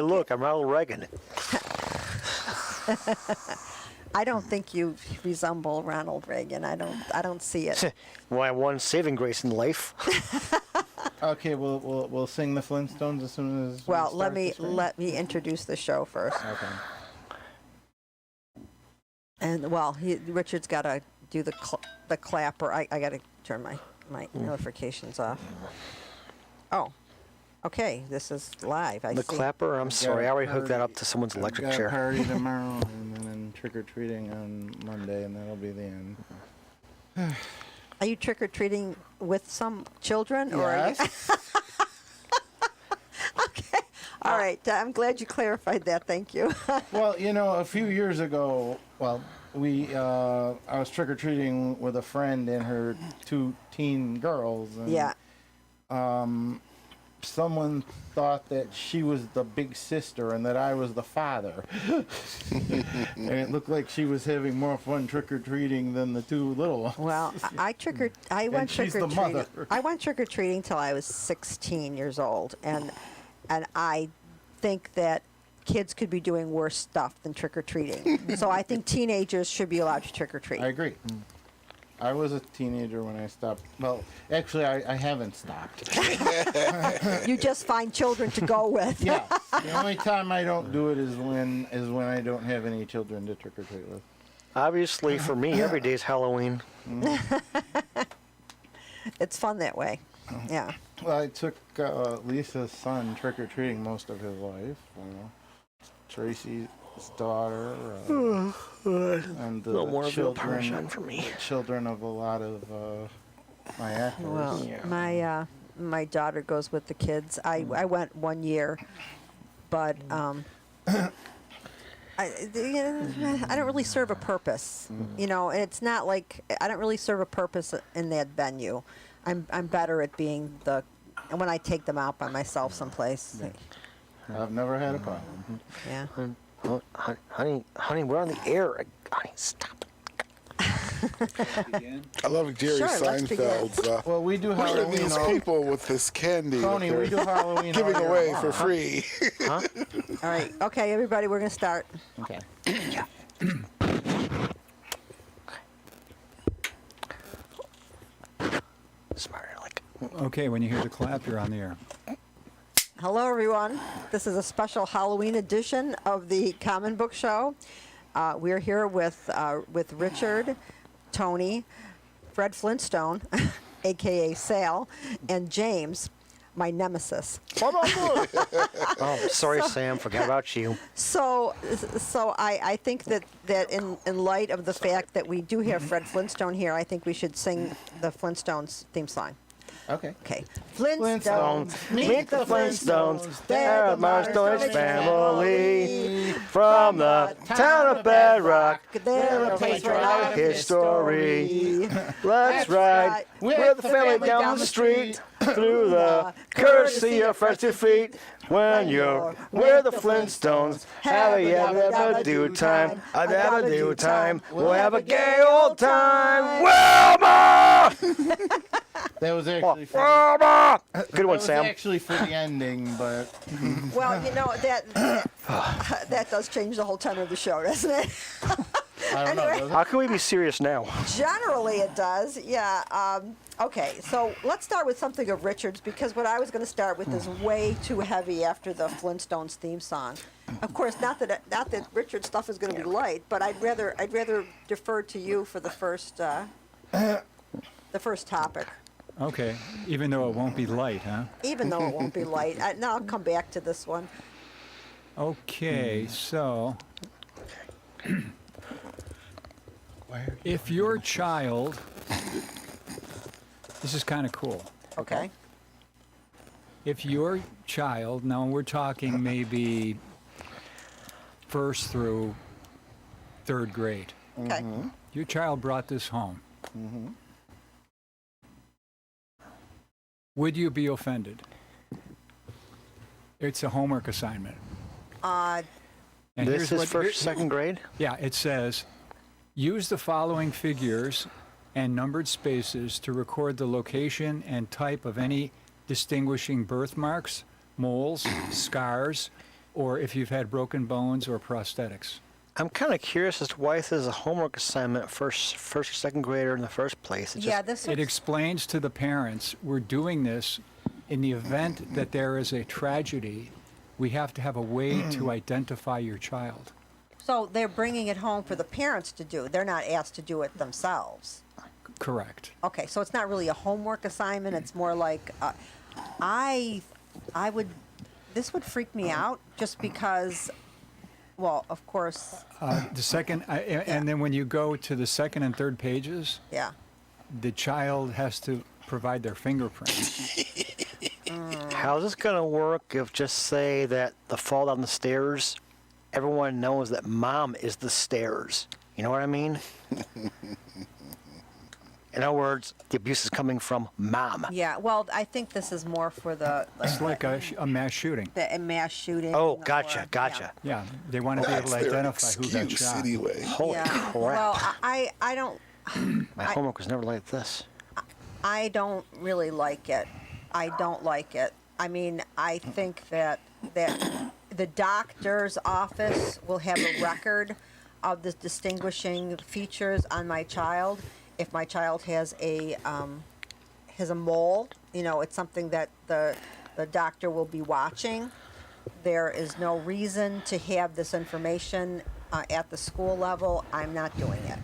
I look? I'm Ronald Reagan. I don't think you resemble Ronald Reagan. I don't see it. Well, I won saving grace in life. Okay, we'll sing the Flintstones as soon as. Well, we let me introduce the show first. Okay. And well, Richard's got to do the clap, or I got to turn my notifications off. Oh, okay. This is live. I The see. clapper? I'm sorry. I already hooked that up to someone's electric Got a chair. party tomorrow, and then trick-or-treating on Monday, and that'll be the end. Are you trick or treating with some children, or? Are you... Yes. Okay. All right. I'm glad you clarified that. Thank you. Well, a few years ago, I was trick-or-treating with a friend and her 2 teen girls. And, Yeah. Someone thought that she was the big sister and that I was the father. And it looked like she was having more fun trick-or-treating than the 2 little ones. Well, I went she's the trick or mother. treating. I went trick or treating till I was 16 years old, and I think that kids could be doing worse stuff than trick or treating. So I think teenagers should be allowed to trick or treat. I agree. I was a teenager when I stopped. Well, actually, I haven't stopped. You just find children to go with. Yeah. The only time I don't do it is when I don't have any children to trick or treat with. Obviously, for me, every day's Halloween. It's fun that way. Yeah. Well, I took Lisa's son trick or treating most of his life. Tracy's daughter, and the No more veal children, parmesan for me. children of a lot of my actors. Well, Yeah. my daughter goes with the kids. I went 1 year, but I don't really serve a purpose. And it's not like I don't really serve a purpose in that venue. I'm better at being and when I take them out by myself someplace. I've never had a problem. Yeah. Oh, honey, we're on the air. Honey, stop it. I love Jerry Sure, let's Seinfeld's. Well, we do Look at Halloween. these people with this candy Tony, that we do they're Halloween giving all year away long. for free. Huh? All right. Okay, everybody, we're going to start. Okay. Smarter, like. Okay, when you hear the clap, you're on the air. Hello, everyone. This is a special Halloween edition of the Common Book Show. We're here with Richard, Tony, Fred Flintstone, a.k.a. Sal, and James, my nemesis. Oh, sorry, Sam. Forgot about you. So I think that in light of the fact that we do have Fred Flintstone here, I think we should sing the Flintstones theme song. Okay. Okay. Flintstones, meet the Flintstones. They're a Marstone's family. From the town of Bedrock, They're a place where our history. Let's ride with the family down the street. Through the courtesy of Fred's 2 feet. When you're with the Flintstones, have a yabba do time. A dabba do time. We'll have a gay old time. Wilma! That was actually for Wilma! Good that one, was Sam. actually for the ending, but Well, that does change the whole tenor of the show, doesn't it? I don't know. Anyway. does it? How can we be serious now? Generally, it does. Yeah. Okay, so let's start with something of Richard's, because what I was going to start with is way too heavy after the Flintstones theme song. Of course, not that Richard's stuff is going to be light, but I'd rather defer to you for the first topic. Okay, even though it won't be light, huh? Even though it won't be light. Now I'll come back to this one. Okay, so if your child, this is kind of cool. Okay. If your child, now we're talking maybe 1st through 3rd grade, Okay. your child brought this home. Would you be offended? It's a homework assignment. And This here's is what- first, 2nd grade? Yeah, it says, use the following figures and numbered spaces to record the location and type of any distinguishing birthmarks, moles, scars, or if you've had broken bones or prosthetics. I'm kind of curious as to why this is a homework assignment for first or second grader in the first place. It Yeah, just, this It is, explains to the parents, we're doing this in the event that there is a tragedy. We have to have a way to identify your child. so they're bringing it home for the parents to do. They're not asked to do it themselves. Correct. Okay, so it's not really a homework assignment. It's more like I would. This would freak me out just because. Well, of course, The second, and then when you go to the second and third pages, yeah. the child has to provide their fingerprint. how's this going to work if just say that the fall down the stairs, everyone knows that mom is the stairs? You know what I mean? In other words, the abuse is coming from mom. Yeah, well, I think this is more for the It's like a mass shooting. the mass shooting. Oh, or- gotcha, gotcha. Yeah, they want to be able That's to their identify who got excuse shot. anyway. Holy Yeah. crap. Well, I don't My homework was never like this. I don't really like it. I don't like it. I mean, I think that the doctor's office will have a record of the distinguishing features on my child. If my child has a mole, you know, it's something that the doctor will be watching. There is no reason to have this information at the school level. I'm not doing it.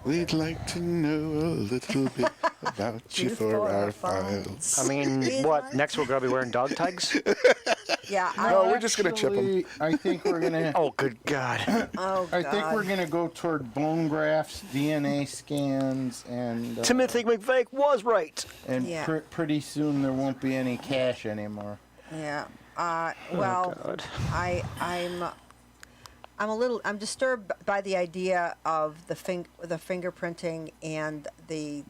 We'd like to know a little bit about you for our files. I mean, Please, what? Mike? Next we're going to be wearing dog tags? Yeah. No, we're just gonna chip 'em. Actually, I think we're gonna. Oh, good God. Oh, I think we're God. gonna go toward bone grafts, DNA scans, and Timothy McVeigh was right. and Yeah. pretty soon there won't be any cash anymore. Yeah. Well, God. I'm disturbed by the idea of the fingerprinting and the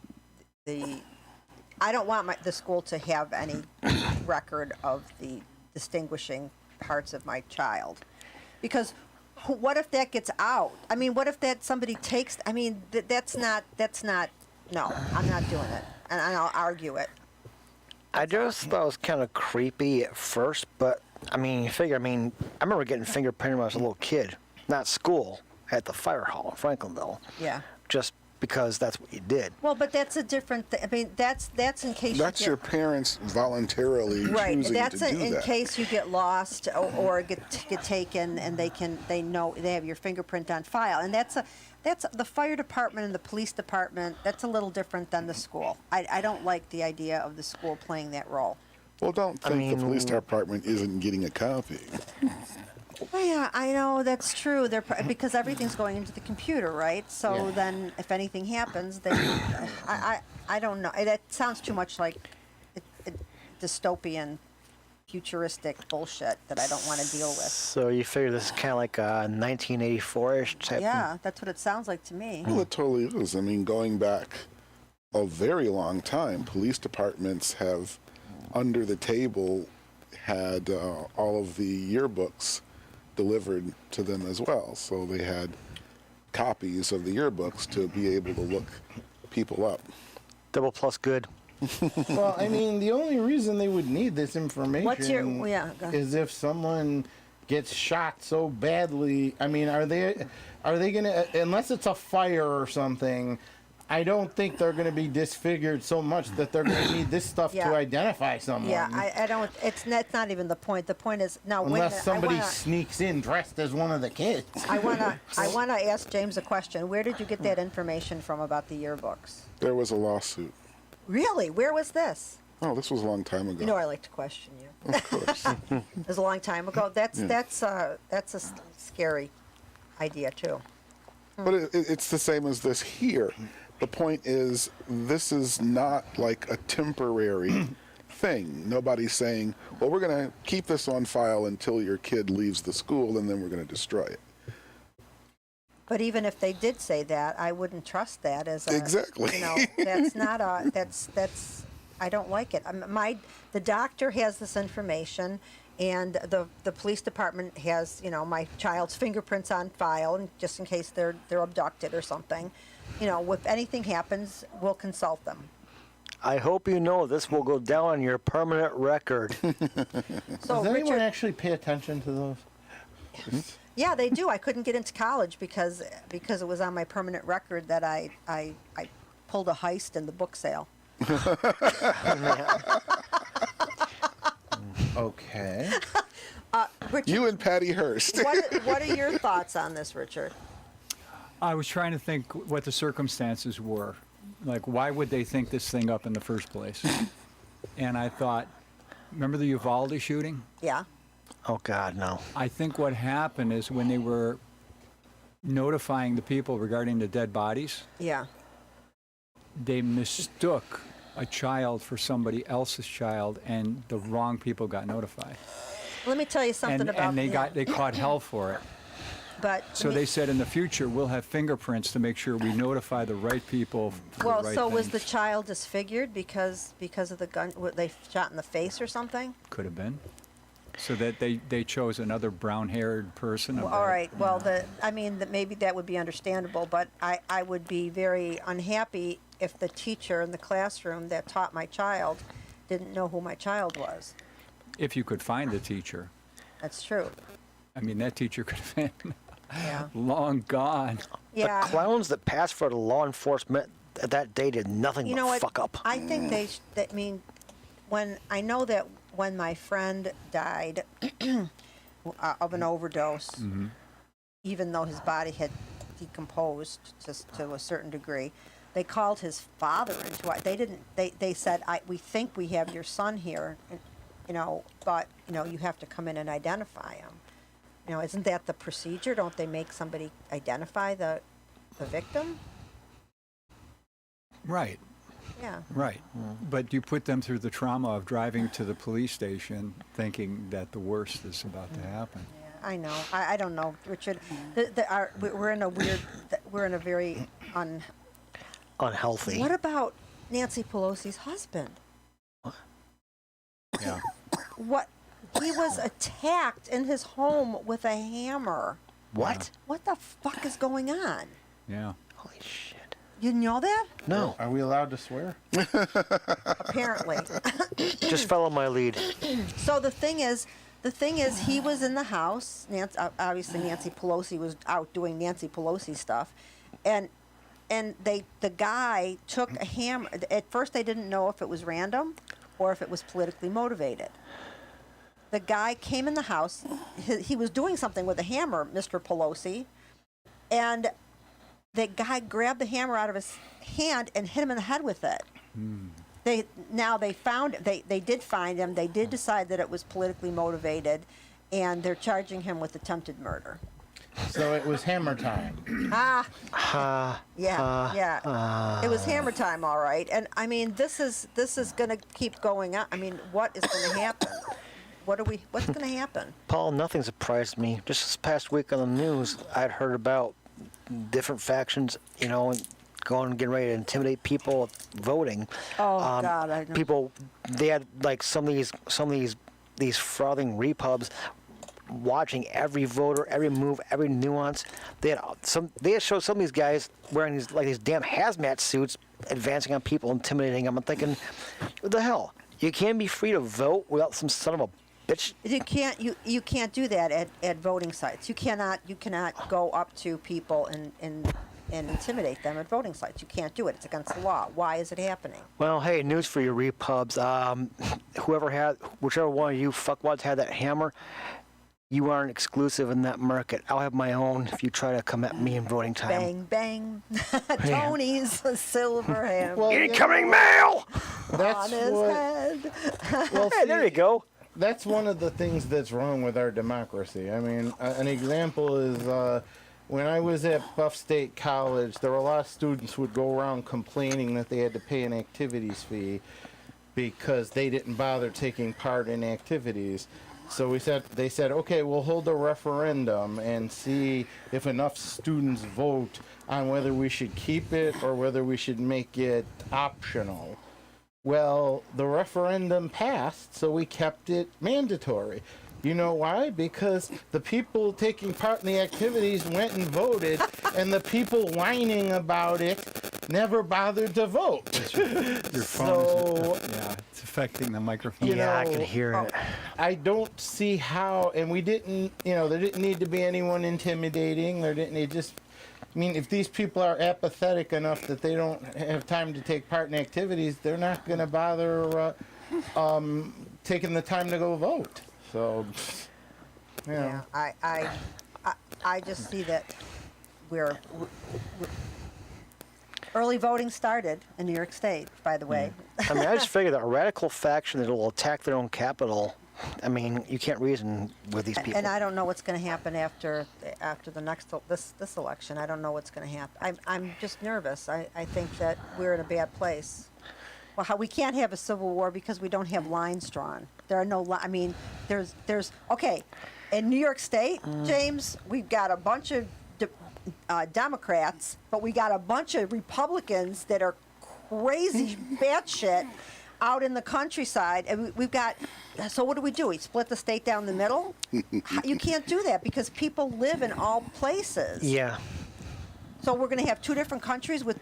I don't want the school to have any record of the distinguishing parts of my child, because what if that gets out? I mean, what if that somebody takes? I mean, that's not. No, I'm not doing it, and I'll argue it. I just thought it was kind of creepy at first, but I mean, you figure, I remember getting fingerprinted when I was a little kid, not at school, at the fire hall in Franklinville, Yeah. just because that's what you did. Well, but that's a different. I mean, that's in case That's you get, your parents voluntarily right. choosing That's to do in that. case you get lost or get taken, and they know they have your fingerprint on file, and that's the fire department and the police department. That's a little different than the school. I don't like the idea of the school playing that role. Well, don't think the police department isn't getting a copy. Oh, yeah, I know that's true. Because everything's going into the computer, right? So Yeah. then, if anything happens, then I don't know. That sounds too much like dystopian, futuristic bullshit that I don't want to deal with. So you figure this is kind of like a 1984-ish type Yeah, that's what it sounds like to me. Well, it totally is. I mean, going back a very long time, police departments have, under the table, had all of the yearbooks delivered to them as well. So they had copies of the yearbooks to be able to look people up. double plus good. Well, I mean, the only reason they would need this information What's your go ahead. is if someone gets shot so badly. I mean, are they gonna, unless it's a fire or something, I don't think they're gonna be disfigured so much that they're gonna need this stuff Yeah. to identify someone. Yeah, I don't. That's not even the point. The point is now. Wait a Unless minute, somebody sneaks in dressed as one of the kids. I wanna ask James a question. Where did you get that information from about the yearbooks? There was a lawsuit. Really? Where was this? Oh, this was a long time ago. You know I like to question you. Of course. It was a long time ago. That's a scary idea too. But it's the same as this here. The point is, this is not like a temporary thing. Nobody's saying, well, we're going to keep this on file until your kid leaves the school, and then we're going to destroy it. But even if they did say that, I wouldn't trust that as a Exactly. You know, that's not a that's I don't like it. The doctor has this information, and the police department has my child's fingerprints on file, and just in case they're abducted or something. If anything happens, we'll consult them. I hope you know this will go down on your permanent record. So Does anyone Richard, actually pay attention to those? yeah, they do. I couldn't get into college because it was on my permanent record that I pulled a heist in the book sale. Okay. Richard, You and Patty Hearst. what are your thoughts on this, Richard? I was trying to think what the circumstances were. Like, why would they think this thing up in the first place? And I thought, remember the Uvalde shooting? Yeah. Oh, God, no. I think what happened is when they were notifying the people regarding the dead bodies, Yeah. they mistook a child for somebody else's child, and the wrong people got notified. Let me tell you something about And they caught hell for it. But So they said in the future we'll have fingerprints to make sure we notify the right people. For well, the right so was the things. child disfigured because of the gun? What, they shot in the face or something? Could have been. So that they chose another brown-haired person. Well, all right. Well, maybe that would be understandable, but I would be very unhappy if the teacher in the classroom that taught my child didn't know who my child was. If you could find the teacher. That's true. I mean, that teacher could have been Yeah. long gone. Yeah. The clowns that passed for the law enforcement that day did nothing You but know what? fuck up. I think when my friend died of an overdose, even though his body had decomposed to a certain degree, they called his father into it. They said, we think we have your son here, but you have to come in and identify him. Isn't that the procedure? Don't they make somebody identify the victim? Right. Yeah. Right. But you put them through the trauma of driving to the police station thinking that the worst is about to happen. I know. I don't know, Richard. We're in a very Unhealthy. What about Nancy Pelosi's husband? Yeah. What? He was attacked in his home with a hammer. What? What the fuck is going on? Yeah. Holy shit. You know that? No. Are we allowed to swear? Apparently. Just follow my lead. So the thing is, he was in the house. Obviously, Nancy Pelosi was out doing Nancy Pelosi stuff, and the guy took a hammer. At first, they didn't know if it was random or if it was politically motivated. The guy came in the house. He was doing something with a hammer, Mr. Pelosi, and the guy grabbed the hammer out of his hand and hit him in the head with it. They did find him. They did decide that it was politically motivated, and they're charging him with attempted murder. So it was hammer time. Yeah. It was hammer time, all right. And I mean, this is going to keep going on. I mean, what is going to happen? What's going to happen? Paul, nothing surprised me. Just this past week on the news, I'd heard about different factions, and getting ready to intimidate people voting. Oh God, I know. People, they had like some of these frothing repubs watching every voter, every move, every nuance. They had showed some of these guys wearing these damn hazmat suits, advancing on people, intimidating them. I'm thinking, what the hell? You can't be free to vote without some son of a bitch. You can't do that at voting sites. You cannot go up to people and intimidate them at voting sites. You can't do it. It's against the law. Why is it happening? Well, hey, news for you repubs. Whichever one of you fuckwads had that hammer, you aren't exclusive in that market. I'll have my own if you try to come at me in voting time. Bang, bang. Tony's silver hammer Well, Incoming mail! That's on his what. head. Well, Hey, there you go. That's one of the things that's wrong with our democracy. I mean, an example is when I was at Buff State College, there were a lot of students who would go around complaining that they had to pay an activities fee because they didn't bother taking part in activities. So they said, okay, we'll hold a referendum and see if enough students vote on whether we should keep it or whether we should make it optional. Well, the referendum passed, so we kept it mandatory. You know why? Because the people taking part in the activities went and voted, and the people whining about it never bothered to vote. Your So, yeah, it's affecting the microphone. Yeah, I know, can hear it. I don't see how, and we didn't, there didn't need to be anyone intimidating. There didn't, it just, I mean, if these people are apathetic enough that they don't have time to take part in activities, they're not going to bother taking the time to go vote. So, Yeah, I just see that we're early voting started in New York State, by the way. I mean, I just figure that a radical faction that will attack their own capital, I mean, you can't reason with these people. And I don't know what's going to happen after the next this election. I don't know what's going to happen. I'm just nervous. I think that we're in a bad place. Well, we can't have a civil war because we don't have lines drawn. There are no. I mean, there's okay. In New York State, James, we've got a bunch of Democrats, but we got a bunch of Republicans that are crazy batshit out in the countryside, and we've got. So what do? We split the state down the middle? You can't do that because people live in all places. Yeah. So we're going to have two different countries with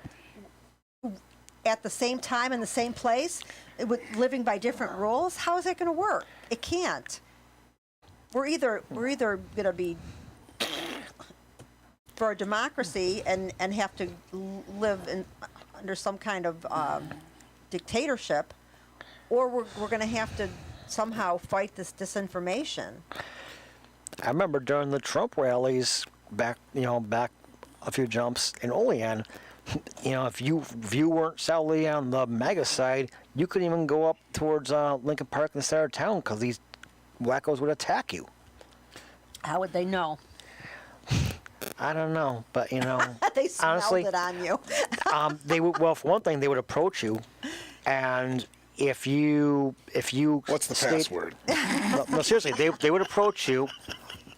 at the same time in the same place, with living by different rules. How is that going to work? It can't. We're either going to be for a democracy and have to live under some kind of dictatorship, or we're going to have to somehow fight this disinformation. I remember during the Trump rallies back a few jumps in Olean, if you weren't solidly on the MAGA side, you couldn't even go up towards Lincoln Park in the center of town because these wackos would attack you. How would they know? I don't know, but They smelled honestly, it on you. they would. Well, for one thing, they would approach you, and if you What's the password? No, seriously, they would approach you,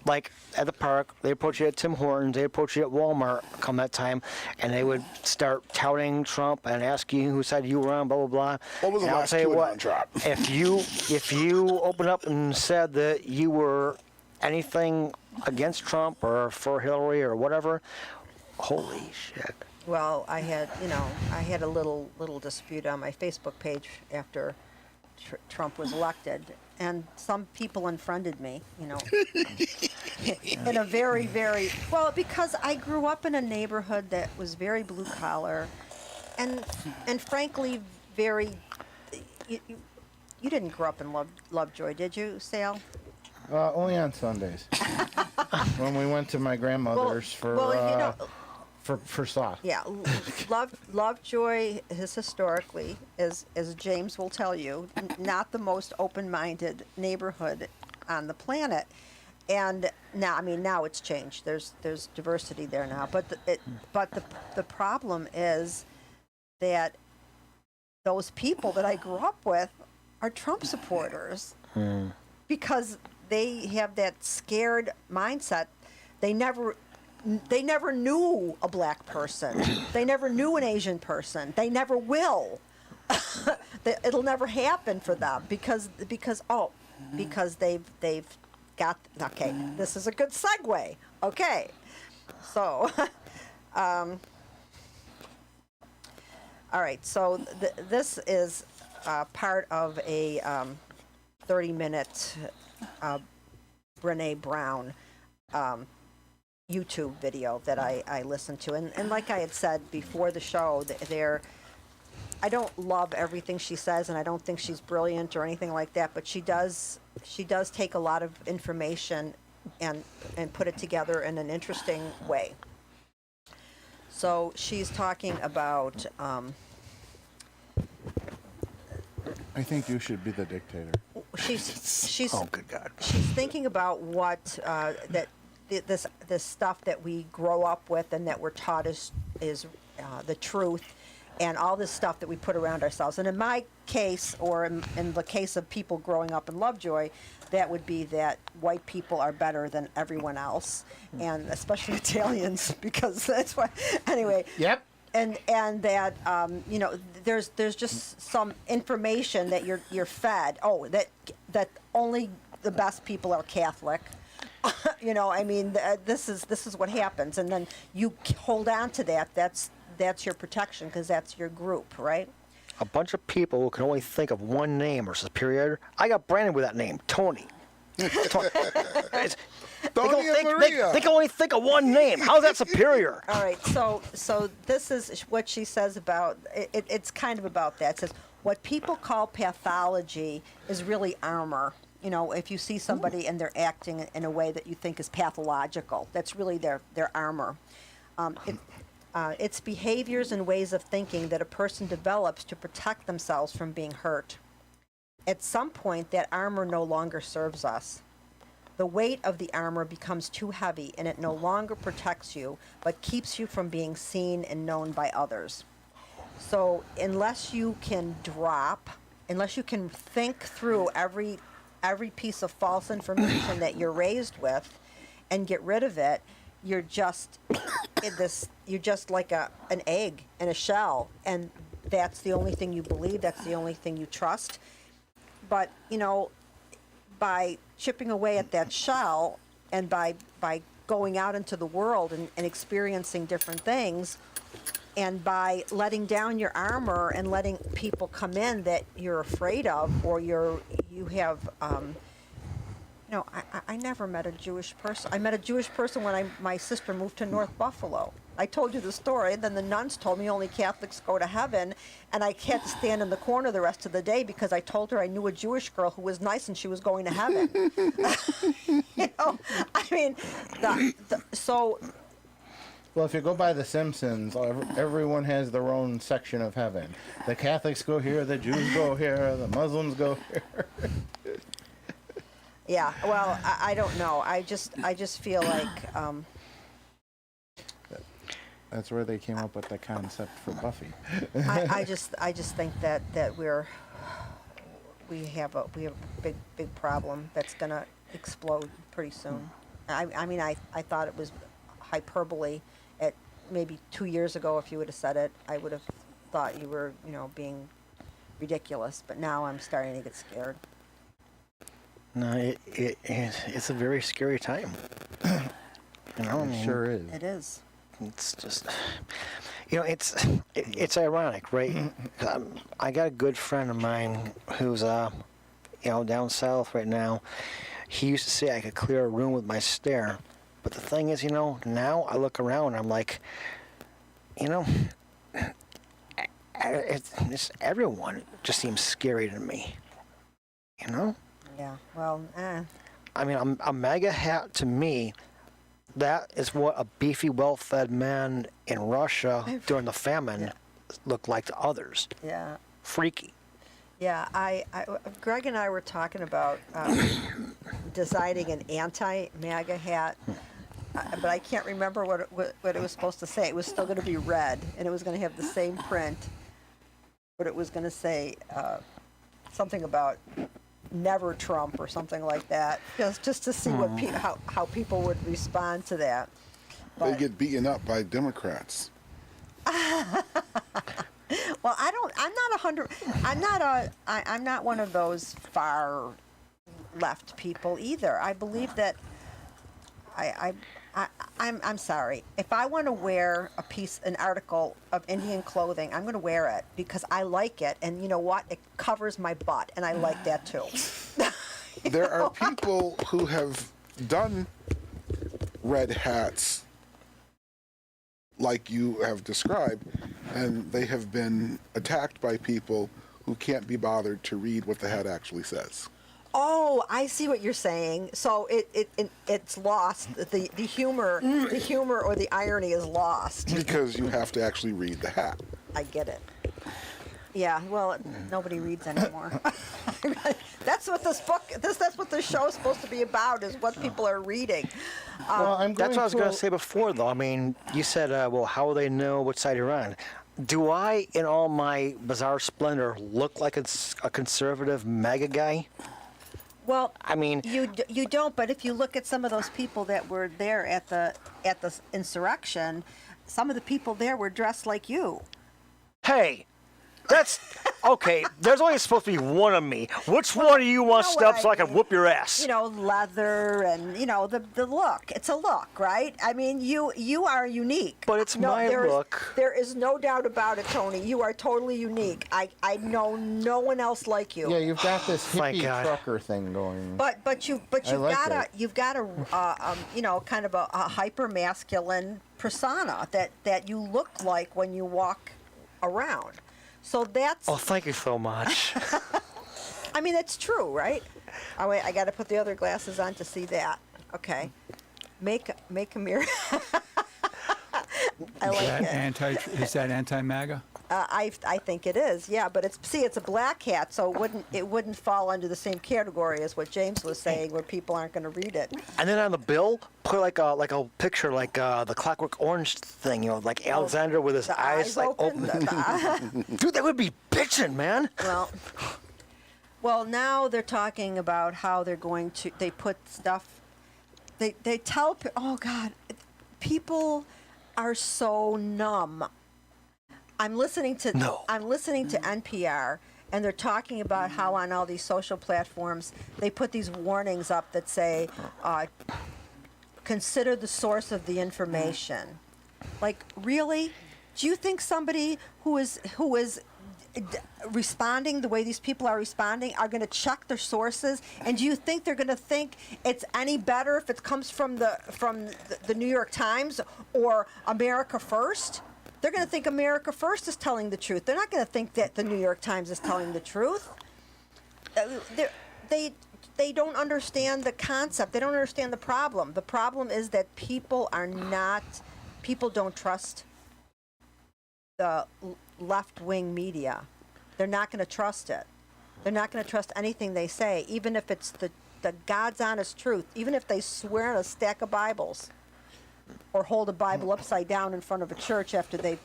like at the park. They approach you at Tim Hortons. They approach you at Walmart. Come that time, and they would start touting Trump and ask you whose side you were on. Blah blah blah. What was the And I'll last tell you QAnon what, drop? If you opened up and said that you were anything against Trump or for Hillary or whatever, holy shit. Well, I had a little dispute on my Facebook page after Trump was elected, and some people unfriended me, in a very, very, well, because I grew up in a neighborhood that was very blue collar, and frankly, very, you didn't grow up in Lovejoy, did you, Sal? only on Sundays. When we went to my grandmother's for sauce. Yeah, Lovejoy is historically, as James will tell you, not the most open-minded neighborhood on the planet. And now it's changed. There's diversity there now. But the problem is that those people that I grew up with are Trump supporters because they have that scared mindset. They never knew a black person. They never knew an Asian person. They never will. It'll never happen for them because they've got, okay, this is a good segue. Okay. So, all right. So this is part of a 30-minute Brene Brown YouTube video that I listened to, and like I had said before the show, I don't love everything she says, and I don't think she's brilliant or anything like that, but she does take a lot of information and put it together in an interesting way. So she's talking about I think you should be the dictator. she's Oh, good God. she's thinking about what this stuff that we grow up with and that we're taught is the truth, and all this stuff that we put around ourselves. And in my case, or in the case of people growing up in Lovejoy, that would be that white people are better than everyone else, and especially Italians, because that's why. Anyway. Yep. And that there's just some information that you're fed. Oh, that only the best people are Catholic. This is what happens, and then you hold on to that. that's your protection because that's your group, right? A bunch of people who can only think of one name are superior. I got branded with that name, Tony. Tony and Maria. They can only think of one name. How's that superior? All right, so this is what she says about it. It's kind of about that. It says what people call pathology is really armor. You know, if you see somebody and they're acting in a way that you think is pathological, that's really their armor. It's behaviors and ways of thinking that a person develops to protect themselves from being hurt. At some point, that armor no longer serves us. The weight of the armor becomes too heavy and it no longer protects you, but keeps you from being seen and known by others. So unless you can think through every piece of false information that you're raised with and get rid of it, you're just like an egg in a shell, and that's the only thing you believe, that's the only thing you trust. But, you know, by chipping away at that shell and by going out into the world and experiencing different things, and by letting down your armor and letting people come in that you're afraid of, or you have, I never met a Jewish person. I met a Jewish person when my sister moved to North Buffalo. I told you the story, and then the nuns told me only Catholics go to heaven, and I had to stand in the corner the rest of the day because I told her I knew a Jewish girl who was nice and she was going to heaven. Well, if you go by The Simpsons, everyone has their own section of heaven. The Catholics go here, the Jews go here, the Muslims go here. Yeah, well, I don't know. I just feel like that's where they came up with the concept for Buffy. I just think that we have a big problem that's gonna explode pretty soon. I thought it was hyperbole at maybe 2 years ago. If you would have said it, I would have thought you were being ridiculous. But now I'm starting to get scared. No, it's a very scary time. It sure is. It is. It's just, it's ironic, right? I got a good friend of mine who's, down south right now. He used to say I could clear a room with my stare. But the thing is, now I look around and I'm like, it's everyone just seems scary to me, Yeah, well, I mean, a MAGA hat to me, that is what a beefy, well-fed man in Russia during the famine looked like to others. Yeah. Freaky. Yeah, Greg and I were talking about designing an anti-MAGA hat, but I can't remember what it was supposed to say. It was still going to be red, and it was going to have the same print, but it was going to say something about never Trump or something like that, just to see what how people would respond to that. But, they get beaten up by Democrats. Well, I'm not one of those far left people either. I believe that I'm sorry. If I want to wear an article of Indian clothing, I'm going to wear it because I like it, and you know what? It covers my butt, and I like that too. There are people who have done red hats like you have described, and they have been attacked by people who can't be bothered to read what the hat actually says. Oh, I see what you're saying. So it's lost. The humor or the irony is lost. Because you have to actually read the hat. I get it. Yeah, well, nobody reads anymore. That's what this show is supposed to be about, is what people are reading. That's what I was going to say before, though. I mean, you said, how will they know which side you're on? Do I, in all my bizarre splendor, look like a conservative MAGA guy? Well, I mean, you don't. But if you look at some of those people that were there at the insurrection, some of the people there were dressed like you. Hey, That's okay. There's only supposed to be one of me. Which one of you wants you know what stuff so I I can mean. whoop your ass? You know, leather and the look. It's a look, right? I mean, you are unique. But it's my look. There is no doubt about it, Tony. You are totally unique. I know no one else like you. Yeah, you've got this Thank hippie God. trucker thing going. But you've like got that. a kind of a hyper masculine persona that you look like when you walk around. So that's. Oh, thank you so much. I mean, it's true, right? Oh wait, I got to put the other glasses on to see that. Okay, make a mirror. I like it. Is that anti-MAGA? I think it is, yeah. But it's a black hat, so it wouldn't fall under the same category as what James was saying, where people aren't going to read it. And then on the bill, put like a picture like the Clockwork Orange thing, like Alexander with his The eyes like open. Dude, that would be bitchin', man. Well, now they're talking about how they're going to. They put stuff. They tell. Oh God, people are so numb. I'm listening to NPR, and they're talking about how on all these social platforms they put these warnings up that say, consider the source of the information. Like, really? Do you think somebody who is responding the way these people are responding are going to check their sources? And do you think they're going to think it's any better if it comes from the New York Times or America First? They're going to think America First is telling the truth. They're not going to think that the New York Times is telling the truth. They don't understand the concept. They don't understand the problem. The problem is that people don't trust the left-wing media. They're not going to trust it. They're not going to trust anything they say, even if it's the God's honest truth, even if they swear on a stack of Bibles or hold a Bible upside down in front of a church after they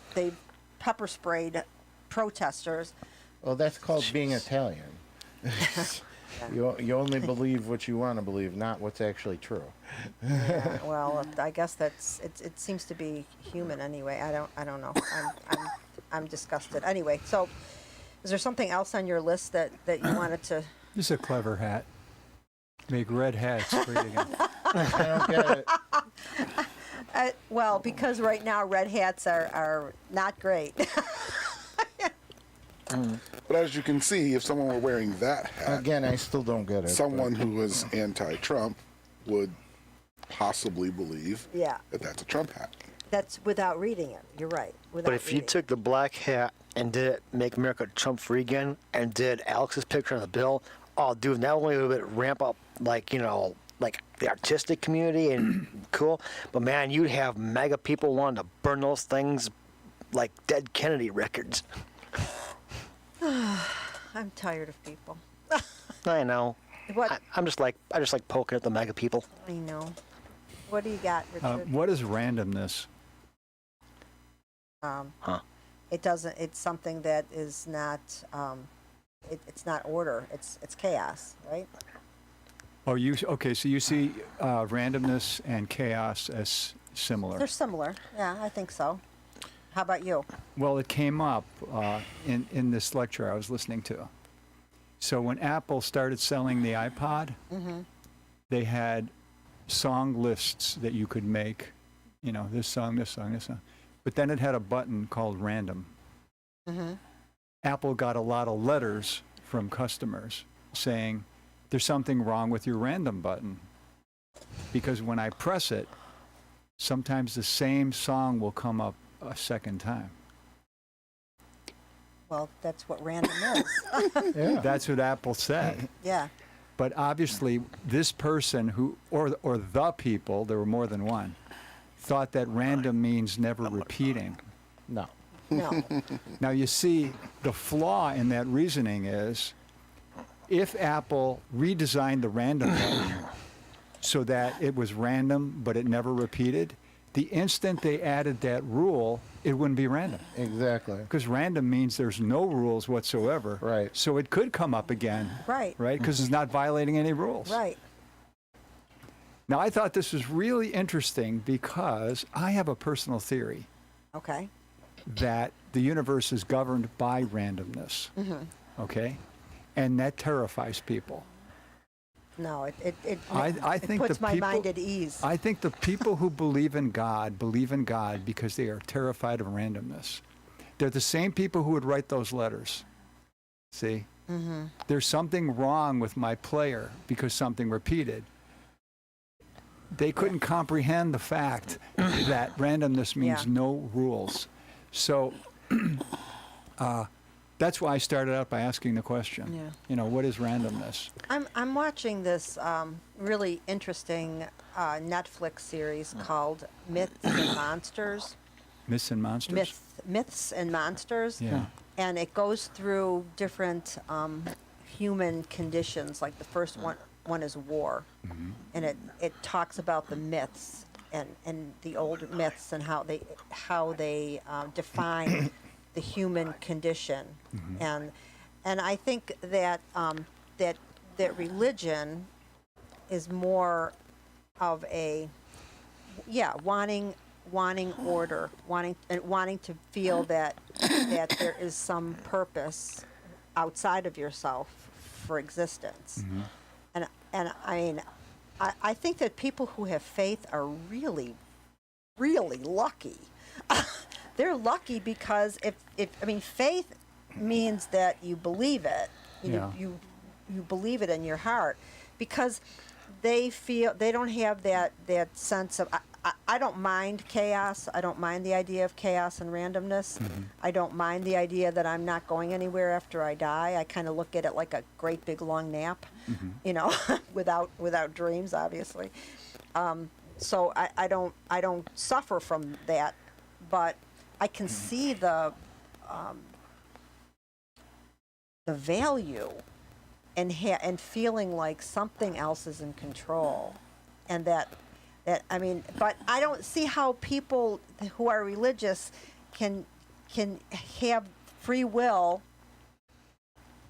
pepper sprayed protesters. Well, that's called being Italian. You only believe what you want to believe, not what's actually true. Yeah, well, I guess it seems to be human anyway. I don't know. I'm disgusted. Anyway, so is there something else on your list that you wanted to? This is a clever hat. Make red hats free again. I don't get it. Well, because right now red hats are not great. But as you can see, if someone were wearing that hat, Again, I still don't get it. someone who was anti-Trump would possibly believe Yeah. that that's a Trump hat. That's without reading it. You're right. But if you took the black hat and did it Make America Trump Free Again and did Alex's picture on the bill, oh, dude, not only would it ramp up, like the artistic community and cool, but man, you'd have mega people wanting to burn those things like dead Kennedy records. I'm tired of people. I know. What? I just like poking at the mega people. I know. What do you got, Richard? What is randomness? It doesn't. It's something that is not. It's not order. It's chaos, right? Oh, okay? So you see randomness and chaos as similar. They're similar. Yeah, I think so. How about you? Well, it came up in this lecture I was listening to. So when Apple started selling the iPod, they had song lists that you could make, this song, this song, this song. But then it had a button called random. Apple got a lot of letters from customers saying, there's something wrong with your random button. Because when I press it, sometimes the same song will come up a second time. Well, that's what random is. Yeah. That's what Apple said. Yeah. But obviously, this person or the people, there were more than one, thought that random means never repeating. No. No. Now, you see, the flaw in that reasoning is if Apple redesigned the random button so that it was random but it never repeated, the instant they added that rule, it wouldn't be random. Exactly. Because random means there's no rules whatsoever. Right. So it could come up again. Right. Right? Because it's not violating any rules. Right. Now, I thought this was really interesting because I have a personal theory. Okay. that the universe is governed by randomness. Okay? And that terrifies people. No, it I it think puts the my people, mind at ease. I think the people who believe in God because they are terrified of randomness. They're the same people who would write those letters. See? There's something wrong with my player because something repeated. They couldn't comprehend the fact that randomness means Yeah. no rules. So that's why I started out by asking the question. Yeah. You know, what is randomness? I'm watching this really interesting Netflix series called Myths and Monsters. Myths and monsters? Myths and Monsters. Yeah. And it goes through different human conditions. Like the first one is war, and it talks about the myths and the old myths and how they define the human condition, and I think that that religion is more of a wanting order, wanting to feel that there is some purpose outside of yourself for existence. And I mean, I think that people who have faith are really, really lucky. They're lucky because if faith means that you believe it, you believe it in your heart, because they feel they don't have that sense of. I don't mind chaos. I don't mind the idea of chaos and randomness. I don't mind the idea that I'm not going anywhere after I die. I kind of look at it like a great big long nap, you know, without dreams, obviously. So I don't suffer from that, but I can see the value and feeling like something else is in control, and that I mean, but I don't see how people who are religious can have free will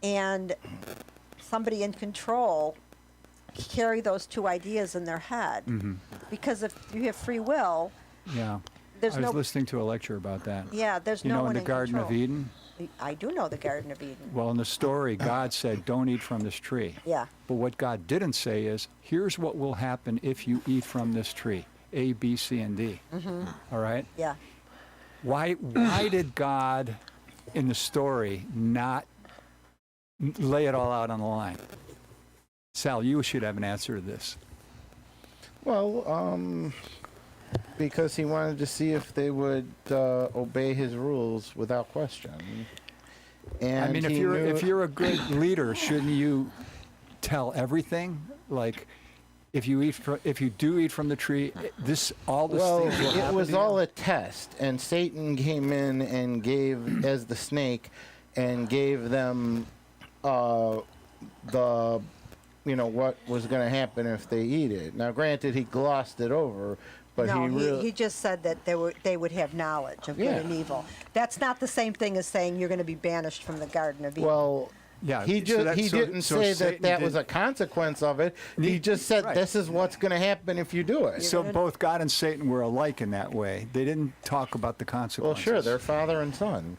and somebody in control carry those two ideas in their head. Because if you have free will, there's I was listening to a lecture about that. there's You no know, one in the Garden of control. Eden? I do know the Garden of Eden. Well, in the story, God said, don't eat from this tree. Yeah. But what God didn't say is, here's what will happen if you eat from this tree. A, B, C, and D. All right? Yeah. Why did God, in the story, not lay it all out on the line? Sal, you should have an answer to this. Well, because he wanted to see if they would obey his rules without question. And I mean, if you're a good leader, shouldn't you tell everything? Like, if you do eat from the tree, all this well, things will it happen was to you? all a test, and Satan came in and gave as the snake, and gave them the what was going to happen if they eat it. Now, granted, he glossed it over. But he just said that they would have knowledge of good and evil. That's not the same thing as saying you're going to be banished from the Garden of Eden. Well, Yeah, he didn't say Satan that was a consequence of it. He just said Right. this is what's going to happen if you do it. So both God and Satan were alike in that way. They didn't talk about the Well, consequences. sure, they're father and son.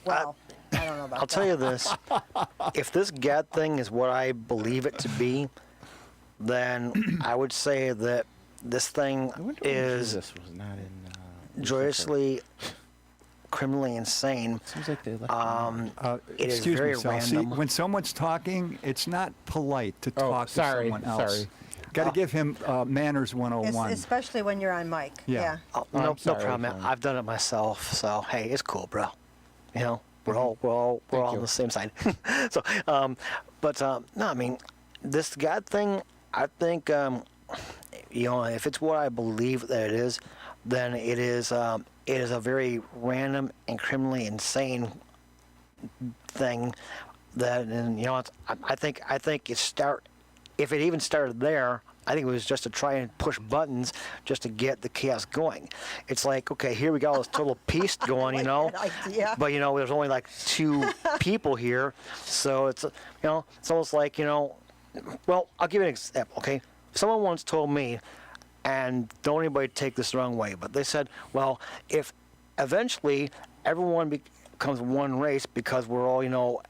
well, I don't know about I'll that. tell you this. If this God thing is what I believe it to be, then I would say that this thing is Jesus was not in. joyously, criminally insane. Seems like they left. It is Excuse very me, Sal. See, random. when someone's talking, it's not polite to talk sorry, Oh, to someone else. sorry. Got to give him manners 101. Especially when you're on mic. Yeah. Oh, I'm no sorry, problem. Man. John. I've done it myself, so hey, it's cool, bro. You know, we're all on you. the same side. So, no, I mean, this God thing. I think, if it's what I believe that it is, then it is a very random and criminally insane thing. That, and I think if it even started there, I think it was just to try and push buttons just to get the chaos going. It's like, okay, here we got all this total peace going, that idea. but there's only like 2 people here, so it's it's almost like well, I'll give you an example, okay? Someone once told me, and don't anybody take this the wrong way, but they said, well, if eventually everyone becomes one race because we're all,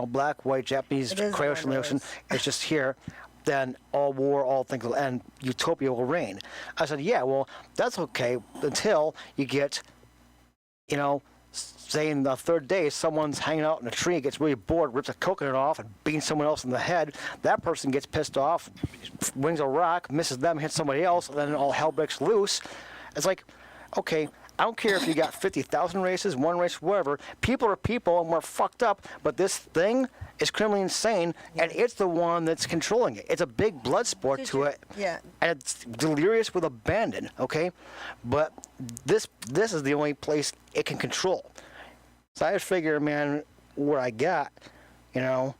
black, white, Japanese, It is Croatian, one Russian. race. It's just here. Then all war, all things will end. Utopia will reign. I said, yeah, well, that's okay until you get, say in the third day, someone's hanging out in a tree, gets really bored, rips a coconut off, and beats someone else in the head. That person gets pissed off, wings a rock, misses them, hits somebody else, and then all hell breaks loose. It's like, okay, I don't care if you got 50,000 races, one race, whatever. People are people, and we're fucked up. But this thing is criminally insane, and it's the one that's controlling it. It's a big blood sport to it, Yeah. and it's delirious with abandon. Okay, but this is the only place it can control. So I just figure, man, what I got, the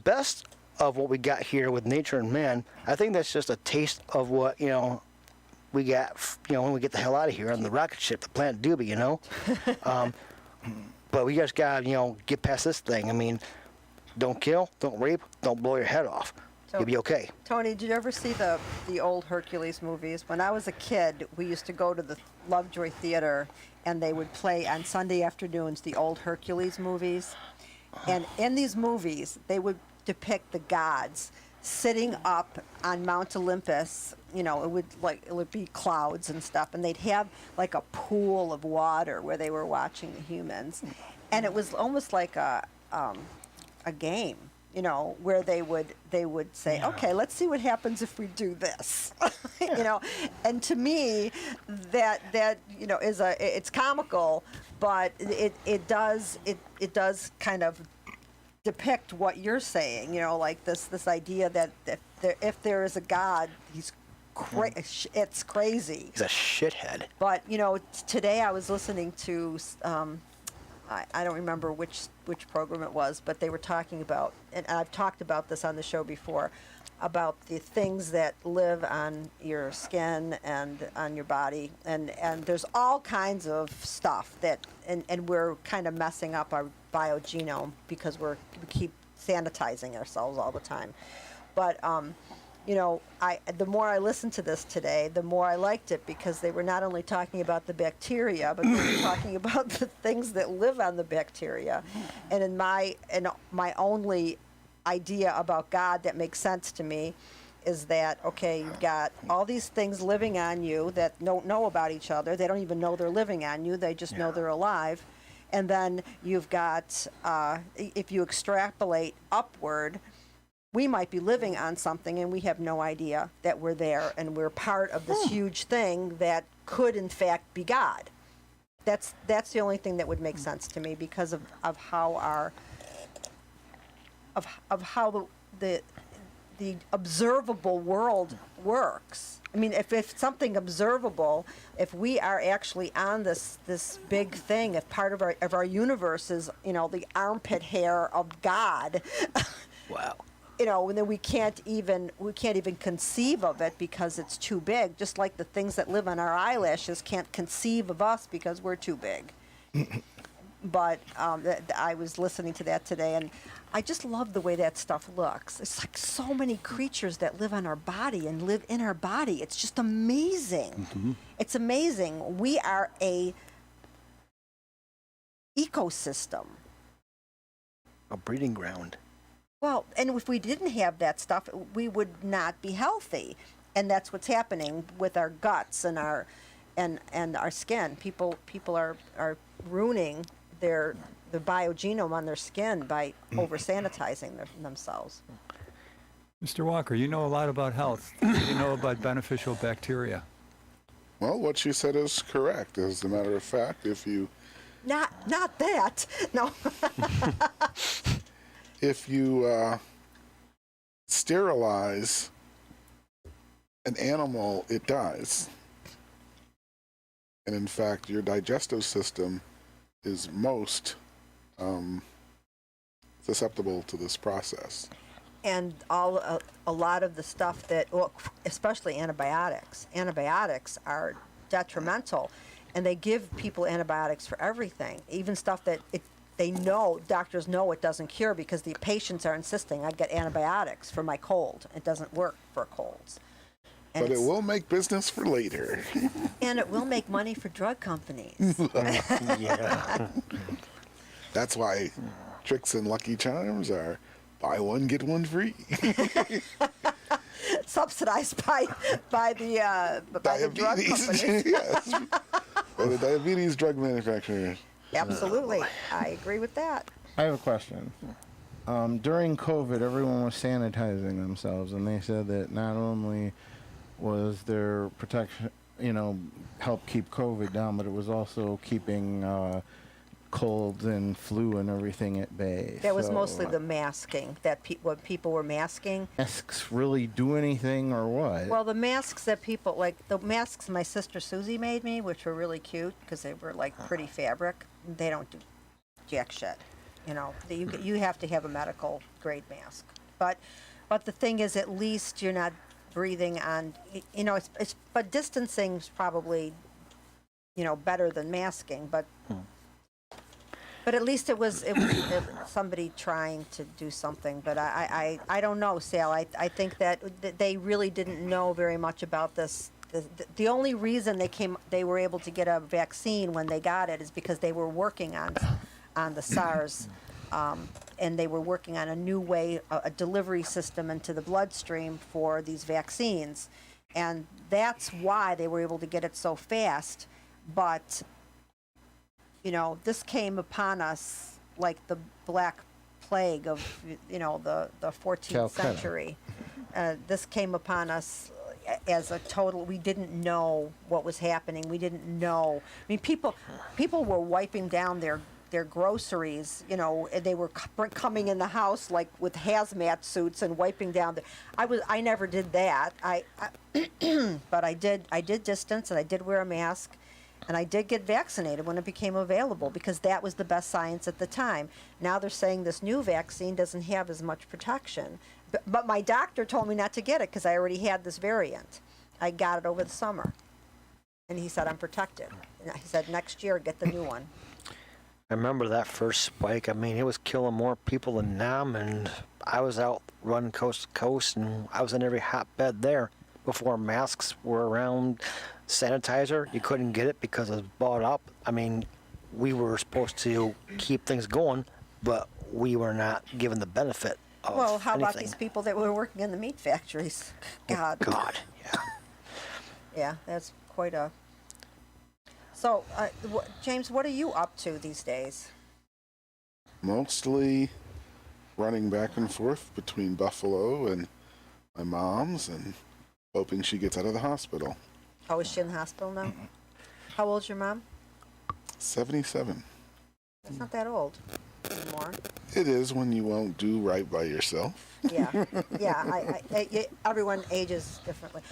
best of what we got here with nature and man. I think that's just a taste of what we got, when we get the hell out of here on the rocket ship, the Planet Doobie, But we just gotta, get past this thing. I mean, don't kill, don't rape, don't blow your head off. You'll be okay. Tony, did you ever see the old Hercules movies? When I was a kid, we used to go to the Lovejoy Theater, and they would play on Sunday afternoons the old Hercules movies. And in these movies, they would depict the gods sitting up on Mount Olympus. It would be clouds and stuff, and they'd have like a pool of water where they were watching the humans, and it was almost like a game, where they would say, okay, let's see what happens if we do this, and to me, that is it's comical, but it does kind of depict what you're saying, like this idea that if there is a God, he's it's crazy. He's a shithead. But today I was listening to I don't remember which program it was, but they were talking about, and I've talked about this on the show before, about the things that live on your skin and on your body, and there's all kinds of stuff that, and we're kind of messing up our biogenome because we keep sanitizing ourselves all the time. But the more I listened to this today, the more I liked it, because they were not only talking about the bacteria, but they were talking about the things that live on the bacteria. And in my only idea about God that makes sense to me is that, okay, you've got all these things living on you that don't know about each other. They don't even know they're living on you. They just know they're alive. And then you've got, if you extrapolate upward, we might be living on something and we have no idea that we're there, and we're part of this huge thing that could in fact be God. That's the only thing that would make sense to me, because of how how the observable world works. I mean, if something observable, if we are actually on this big thing, if part of our universe is the armpit hair of God. Wow. And then we can't even conceive of it because it's too big. Just like the things that live on our eyelashes can't conceive of us because we're too big. But I was listening to that today, and I just love the way that stuff looks. It's like so many creatures that live on our body and live in our body. It's just amazing. Mm-hmm. It's amazing. We are a ecosystem. A breeding ground. Well, and if we didn't have that stuff, we would not be healthy, and that's what's happening with our guts and our skin. People are ruining the biogenome on their skin by over sanitizing themselves. Mr. Walker, you know a lot about health. What do you know about beneficial bacteria? Well, what you said is correct. As a matter of fact, if you Not that. No. if you sterilize an animal, it dies. And in fact, your digestive system is most susceptible to this process. And a lot of the stuff that, well, especially antibiotics. Antibiotics are detrimental, and they give people antibiotics for everything, even stuff that doctors know it doesn't cure, because the patients are insisting I get antibiotics for my cold. It doesn't work for colds. And but it will make business for later. And it will make money for drug companies. Yeah. That's why tricks and Lucky Charms are buy one, get one free. Subsidized by the drug companies. Yes. By the diabetes drug manufacturers. Absolutely. I agree with that. I have a question. During COVID, everyone was sanitizing themselves, and they said that not only was their protection, help keep COVID down, but it was also keeping colds and flu and everything at bay. That was So, mostly the masking, what people were masking. masks really do anything or what? Well, the masks that people, like the masks my sister Susie made me, which were really cute because they were like pretty fabric, they don't do jack shit. You have to have a medical grade mask. But the thing is, at least you're not breathing on, but distancing's probably, better than masking, but at least it was somebody trying to do something. But I don't know, Sal. I think that they really didn't know very much about this. The only reason they were able to get a vaccine when they got it is because they were working on the SARS, and they were working on a new way, a delivery system into the bloodstream for these vaccines, and that's why they were able to get it so fast. But this came upon us like the Black Plague of the 14th Calcutta. century. This came upon us as a total. We didn't know what was happening. We didn't know. I mean, people were wiping down their groceries. They were coming in the house like with hazmat suits and wiping down. I never did that. But I did distance, and I did wear a mask. And I did get vaccinated when it became available because that was the best science at the time. Now they're saying this new vaccine doesn't have as much protection. But my doctor told me not to get it because I already had this variant. I got it over the summer. And he said, I'm protected. And he said, next year, get the new one. I remember that first spike. I mean, it was killing more people than now, and I was out running coast to coast, and I was in every hotbed there before masks were around. Sanitizer, you couldn't get it because it was bought up. I mean, we were supposed to keep things going, but we were not given the benefit of Well, how about anything. these people that were working in the meat factories? God. God, yeah. Yeah, that's quite a... So, James, what are you up to these days? Mostly running back and forth between Buffalo and my mom's and hoping she gets out of the hospital. Oh, is she in the hospital now? How old's your mom? 77. That's not that old anymore. It is when you won't do right by yourself. Yeah, yeah. Everyone ages differently.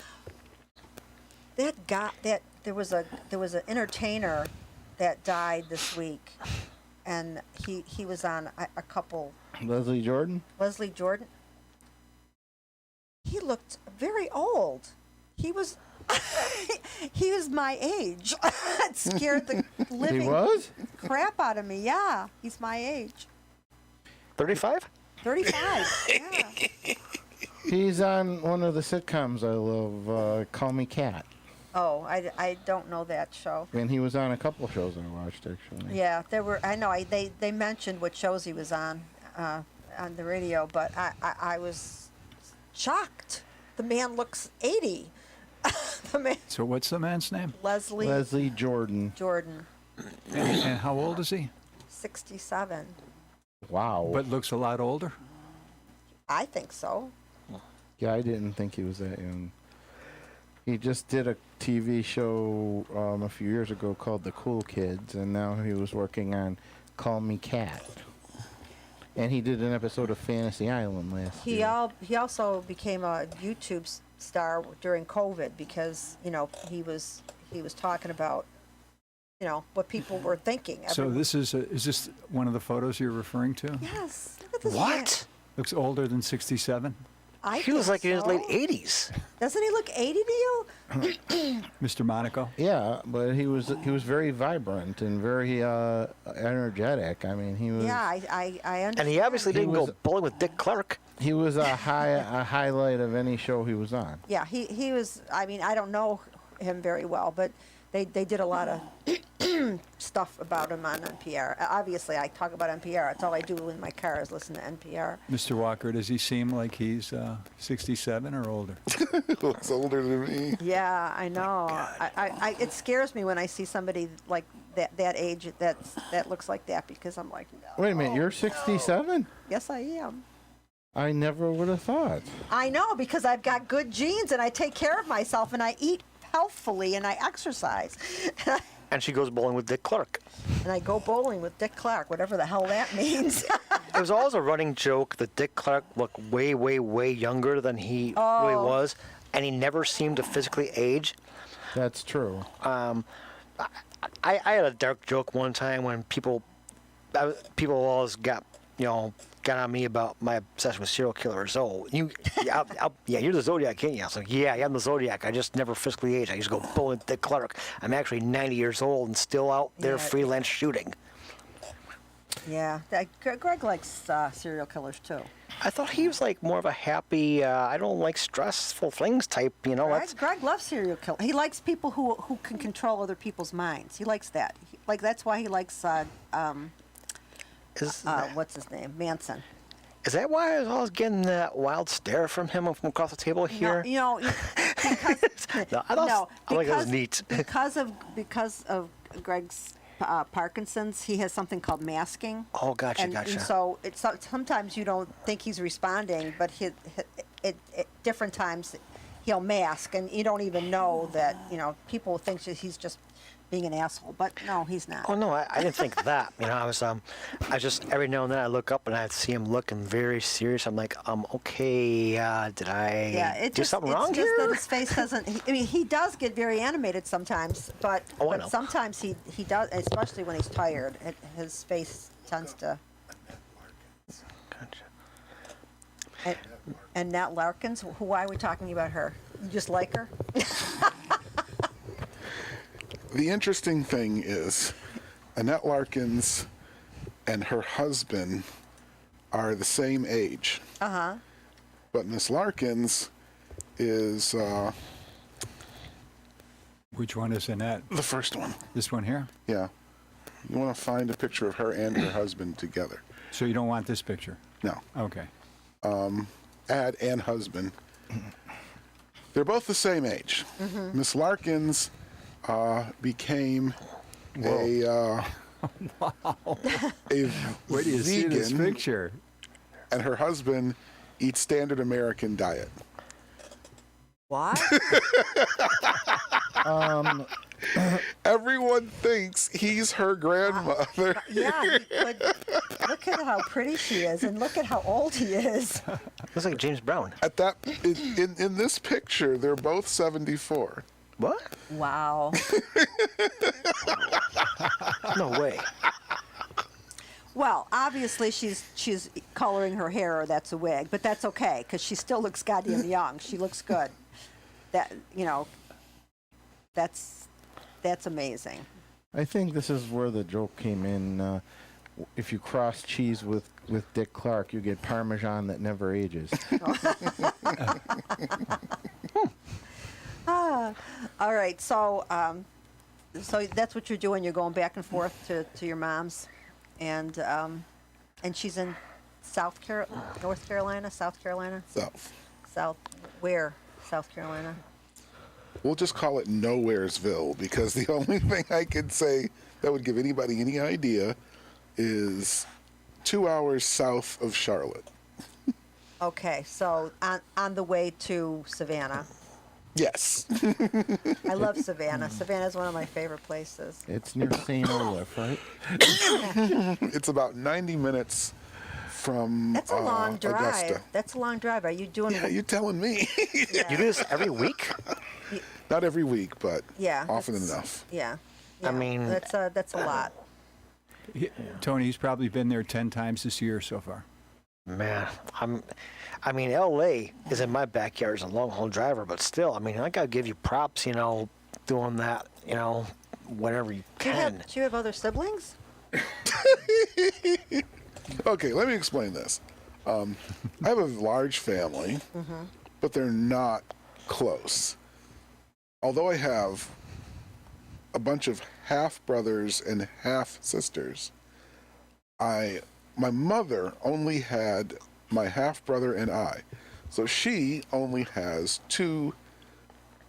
There was an entertainer that died this week, and he was on a couple. Leslie Jordan? Leslie Jordan. He looked very old. He was my age. It scared the living He was? crap out of me. Yeah, he's my age. 35? 35. Yeah. He's on one of the sitcoms I love, Call Me Cat. Oh, I don't know that show. And he was on a couple of shows I watched, actually. Yeah, there were. I know. They mentioned what shows he was on the radio, but I was shocked. The man looks 80. The man, So what's the man's name? Leslie Jordan. Jordan, And how old is he? 67. Wow. But looks a lot older. I think so. Yeah, I didn't think he was that young. He just did a TV show a few years ago called The Cool Kids, and now he was working on Call Me Cat. And he did an episode of Fantasy Island last year. He also became a YouTube star during COVID because he was talking about what people were thinking. So this is this one of the photos you're referring to? Yes. Look at this What? man. Looks older than 67. He was like in his so. late 80s. Doesn't he look 80 to you? Mr. Monaco. Yeah, but he was very vibrant and very energetic. I mean, he was Yeah, I understand. And he obviously He didn't was- go bowling with Dick Clark. he was a highlight of any show he was on. Yeah, he was. I mean, I don't know him very well, but They did a lot of stuff about him on NPR. Obviously, I talk about NPR. That's all I do in my car is listen to NPR. Mr. Walker, does he seem like he's 67 or older? Looks older than me. Yeah, I know. It scares me when I see somebody like that age that looks like that because I'm like, no. Wait a minute, you're 67? Yes, I am. I never would have thought. I know because I've got good genes and I take care of myself and I eat healthfully and I exercise. And she goes bowling with Dick Clark. And I go bowling with Dick Clark, whatever the hell that means. It was always a running joke that Dick Clark looked way, way, way younger than he really was, and he never seemed to physically age. That's true. I had a dark joke one time when people always got on me about my obsession with serial killers. Oh, you're the Zodiac, ain't you? I was like, yeah, I'm the Zodiac. I just never physically age. I just go bowling with Dick Clark. I'm actually 90 years old and still out there freelance shooting. Yeah, Greg likes serial killers too. I thought he was like more of a happy, I don't like stressful things type, Greg loves serial killers. He likes people who can control other people's minds. He likes that. That's why he likes what's his name? Manson. Is that why I was always getting that wild stare from him from across the table here? No, because I think that was neat. because of Greg's Parkinson's, he has something called masking. Oh, gotcha. And so sometimes you don't think he's responding, but at different times he'll mask, and you don't even know that. People think that he's just being an asshole, but no, he's not. Oh no, I didn't think that. I just every now and then I look up and I see him looking very serious. I'm like, okay, did I do something wrong here? It's just that his face doesn't. He does get very animated sometimes, but sometimes he does, especially when he's tired. His face tends to. Gotcha. And Nat Larkins, why are we talking about her? You just like her? The interesting thing is, Annette Larkins and her husband are the same age. Uh-huh. But Miss Larkins is Which one is Annette? the first one. This one here? Yeah. You want to find a picture of her and her husband together. So you don't want this picture? No. Okay. Add and husband. They're both the same age. Mm-hmm. Miss Larkins became a Where do you see this vegan, picture? and her husband eats standard American diet. What? Everyone thinks he's her grandmother. Yeah, but look at how pretty she is, and look at how old he is. Looks like James Brown. At that, in this picture, they're both 74. What? Wow. No way. Well, obviously she's coloring her hair, or that's a wig, but that's okay because she still looks goddamn young. She looks good. That's amazing. I think this is where the joke came in. If you cross cheese with Dick Clark, you get Parmesan that never ages. All right, so that's what you're doing. You're going back and forth to your mom's, and she's in North Carolina, South Carolina, South. Where? South Carolina. We'll just call it Nowheresville, because the only thing I could say that would give anybody any idea is 2 hours south of Charlotte. Okay, so on the way to Savannah. Yes. I love Savannah. Savannah's one of my favorite places. It's near St. Olaf, right? It's about 90 minutes from That's a long drive. Augusta. That's a long drive. Are you doing? Yeah, you're telling me. You do this every week? Not every week, but Yeah, often that's- enough. Yeah. I mean- that's a lot. Tony, he's probably been there 10 times this year so far. Man, L.A. is in my backyard as a long-haul driver, but still, I gotta give you props, doing that, whenever you can. Do you have other siblings? Okay, let me explain this. I have a large family, but they're not close. Although I have a bunch of half brothers and half sisters. My mother only had my half brother and I, so she only has 2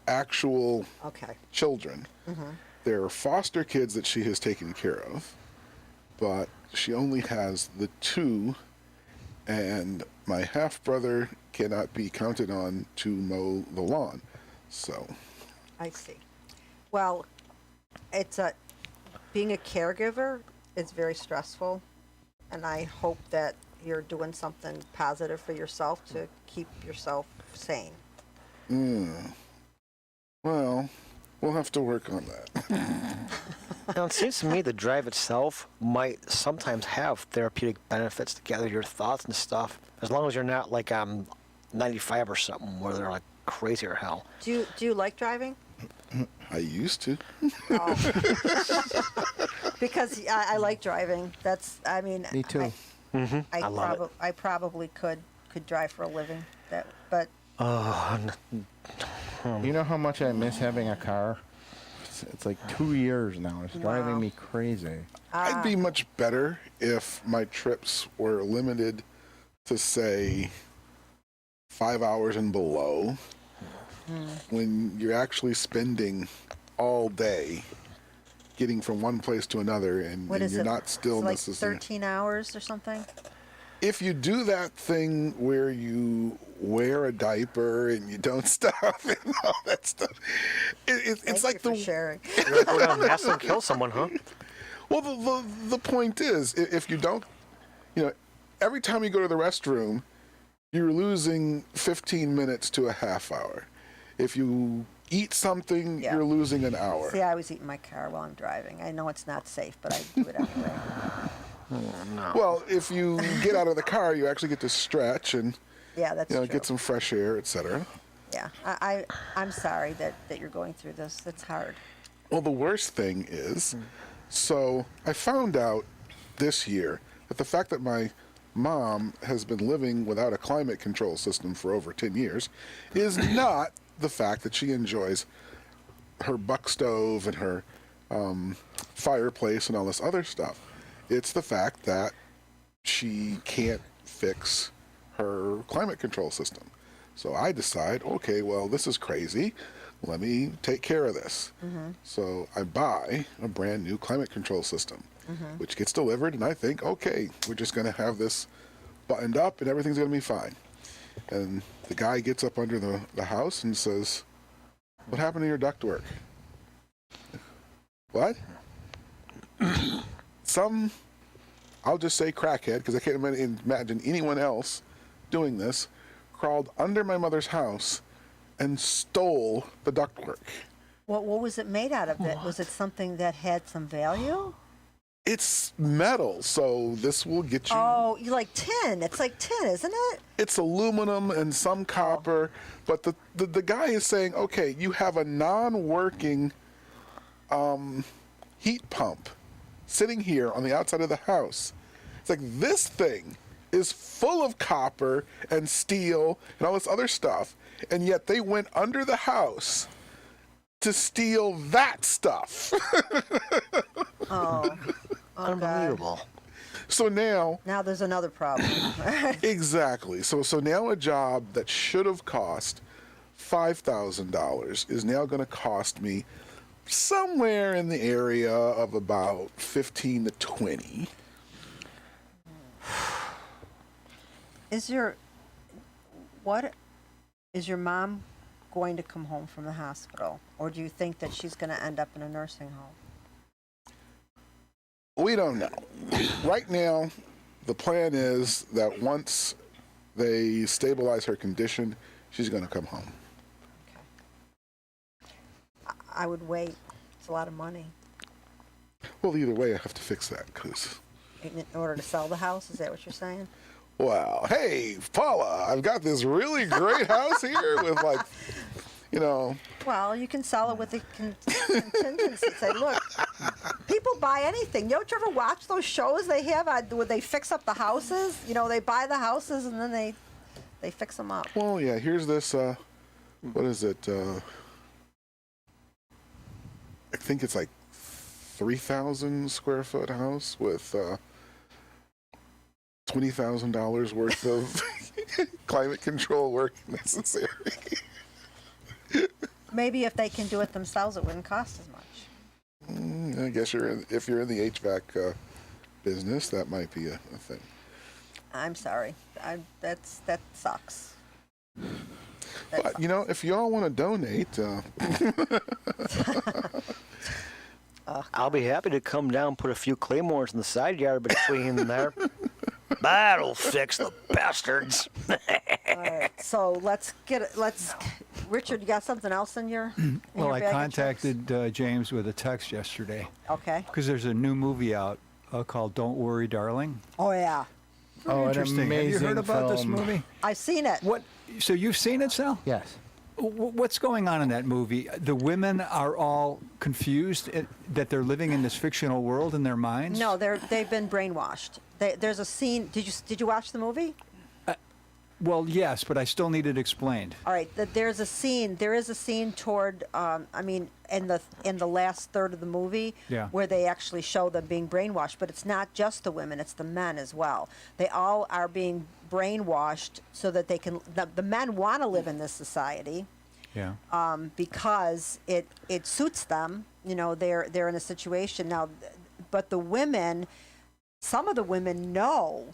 actual Okay. children. They're foster kids that she has taken care of, but she only has the 2, and my half brother cannot be counted on to mow the lawn. So I see. Well, being a caregiver is very stressful, and I hope that you're doing something positive for yourself to keep yourself sane. well, we'll have to work on that. Now, it seems to me the drive itself might sometimes have therapeutic benefits to gather your thoughts and stuff, as long as you're not like 95 or something where they're like crazy or hell. Do you like driving? I used to. Because I like driving. Me too. I love it. I probably could drive for a living. But You know how much I miss having a car? It's like 2 years now. It's driving Wow. me crazy. I'd be much better if my trips were limited to, say, 5 hours and below. When you're actually spending all day getting from one place to another, and what is you're it? not still It's like necessarily. 13 hours or something? If you do that thing where you wear a diaper and you don't stop and all that stuff, it's Thank like you for sharing. You're gonna go down and mess and kill someone, huh? Well, the point is, if you don't, every time you go to the restroom, you're losing 15 minutes to a half hour. If you eat something, Yeah. you're losing an hour. See, I always eat in my car while I'm driving. I know it's not safe, but I do it anyway. Well, if you get out of the car, you actually get to stretch and Yeah, that's true. get some fresh air, etc. Yeah, I'm sorry that you're going through this. It's hard. Well, the worst thing is, so I found out this year that the fact that my mom has been living without a climate control system for over 10 years is not the fact that she enjoys her buck stove and her fireplace and all this other stuff. It's the fact that she can't fix her climate control system. So I decide, okay, well, this is crazy. Let me take care of this. So I buy a brand new climate control system, which gets delivered, and I think, okay, we're just going to have this buttoned up and everything's going to be fine. And the guy gets up under the house and says, "What happened to your ductwork?" What? I'll just say crackhead, because I can't imagine anyone else doing this, crawled under my mother's house and stole the ductwork. What was it made out of? Was it something that had some value? It's metal, so this will get you. Oh, you like tin. It's like tin, isn't it? It's aluminum and some copper, but the guy is saying, okay, you have a non-working heat pump sitting here on the outside of the house. It's like, this thing is full of copper and steel and all this other stuff, and yet they went under the house to steal that stuff. Oh, Unbelievable. So now there's another problem. exactly. So now a job that should have cost $5,000 is now going to cost me somewhere in the area of about 15 to 20. Is your mom going to come home from the hospital, or do you think that she's going to end up in a nursing home? We don't know. Right now, the plan is that once they stabilize her condition, she's going to come home. I would wait. It's a lot of money. Well, either way, I have to fix that because. In order to sell the house, is that what you're saying? Well, hey, Paula, I've got this really great house here with Well, you can sell it with a contingency. Say, look, people buy anything. Don't you ever watch those shows they have where they fix up the houses? They buy the houses and then they fix them up. Well, yeah, here's this, what is it? I think it's like 3,000 square foot house with $20,000 worth of climate control work necessary. Maybe if they can do it themselves, it wouldn't cost as much. I guess if you're in the HVAC business, that might be a thing. I'm sorry. That sucks. But, you know, if you all want to donate, I'll be happy to come down, put a few claymores in the side yard between there. That'll fix the bastards. All right. So let's Richard, you got something else in your in Well, your I bag of contacted James with a text yesterday tricks? Okay. because there's a new movie out called Don't Worry, Darling. Oh yeah. Oh, an Interesting. Have you heard amazing about this film. movie? I've seen it. What? So you've seen it, Sal? Yes. What's going on in that movie? The women are all confused that they're living in this fictional world in their minds? No, they've been brainwashed. There's a scene. Did you watch the movie? Well, yes, but I still need it explained. All right. There's a scene. There is a scene toward. In the last third of the movie, Yeah. where they actually show them being brainwashed. But it's not just the women; it's the men as well. They all are being brainwashed so that they can. The men want to live in this society. Yeah. Because it suits them. You know, they're in a situation now, but the women, some of the women know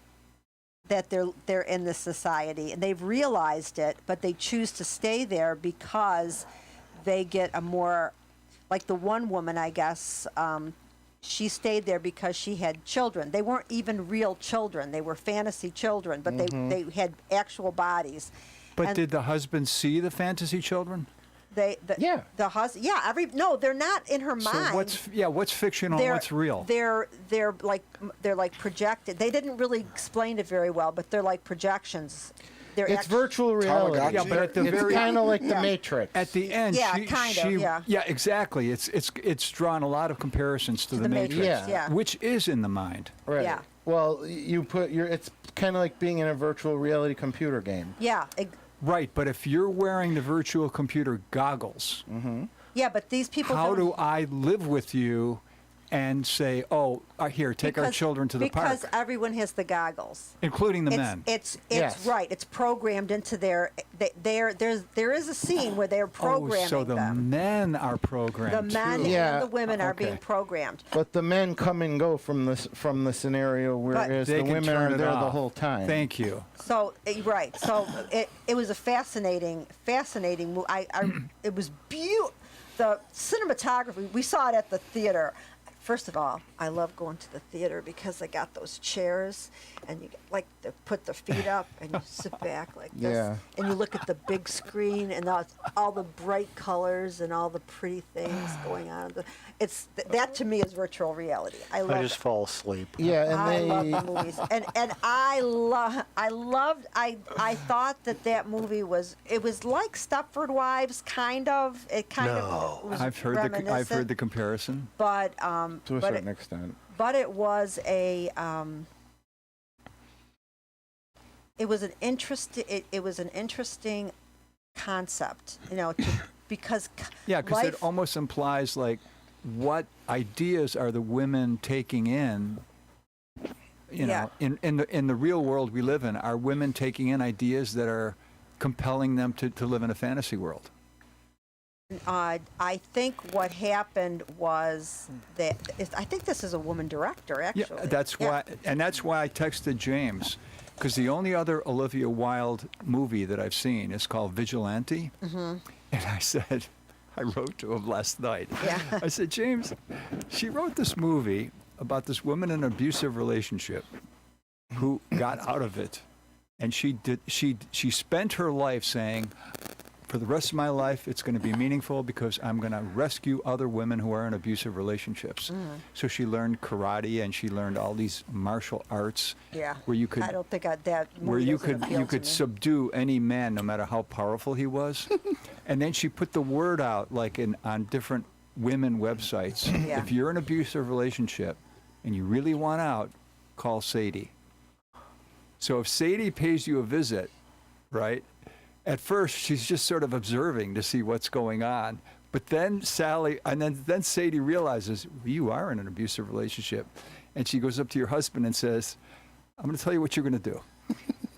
that they're in this society and they've realized it, but they choose to stay there because they get a more, like the one woman, I guess, she stayed there because she had children. They weren't even real children; they were fantasy children, but they had actual bodies. But did the husband see the fantasy children? Yeah. No, they're not in her So mind. what's fictional and what's real? They're like projected. They didn't really explain it very well, but they're like projections. It's virtual reality. Tamagotchi. Yeah, but at the It's very kind of like Yeah. the Matrix. at the end, Yeah, she, kind of, she- yeah. yeah, exactly. It's drawn a lot of comparisons to the Matrix, Yeah. which is in the mind. Right. Yeah. Well, it's kind of like being in a virtual reality computer game. Yeah, Right, but if you're wearing the virtual computer goggles, yeah, but these people. how don't- do I live with you and say, "Oh, here, take our because- children to the because park," everyone has the goggles. including the men? It's Yes. right. It's programmed into their. There is a scene where they're programming Oh, so the them. men are programmed. The men too. Yeah. and the women are being Okay. programmed. But the men come and go from the scenario, whereas They the can women turn are it there the off. whole time. Thank you. So right. So it was a fascinating. It was beautiful. The cinematography. We saw it at the theater. First of all, I love going to the theater because they got those chairs, and you put the feet up and you sit back like this, Yeah. and you look at the big screen and all the bright colors and all the pretty things going on. That to me is virtual reality. I love I it. just fall asleep. Yeah, and I love they the movies, and I thought that movie was like Stepford Wives, kind of. It kind of was I've heard reminiscent, the comparison. but to a but certain extent. but it was a it was an interesting concept, you know, because Yeah, because it life- almost implies like, what ideas are the women taking in? You know, in the real world we live in, are women taking in ideas that are compelling them to live in a fantasy world? I think what happened was that I think this is a woman director, actually. Yeah, that's why I texted James, because the only other Olivia Wilde movie that I've seen is called Vigilante, and I wrote to him last night. Yeah. I said, James, she wrote this movie about this woman in an abusive relationship who got out of it, and she spent her life saying, for the rest of my life, it's going to be meaningful because I'm going to rescue other women who are in abusive relationships. So she learned karate and she learned all these martial arts. Yeah. Where you could, I don't think that movie where you doesn't appeal you to could me. subdue any man, no matter how powerful he was. And then she put the word out, like on different women websites. Yeah. If you're in an abusive relationship and you really want out, call Sadie. So if Sadie pays you a visit, right? At first, she's just sort of observing to see what's going on. But then Sally, and then Sadie realizes, you are in an abusive relationship. And she goes up to your husband and says, I'm going to tell you what you're going to do.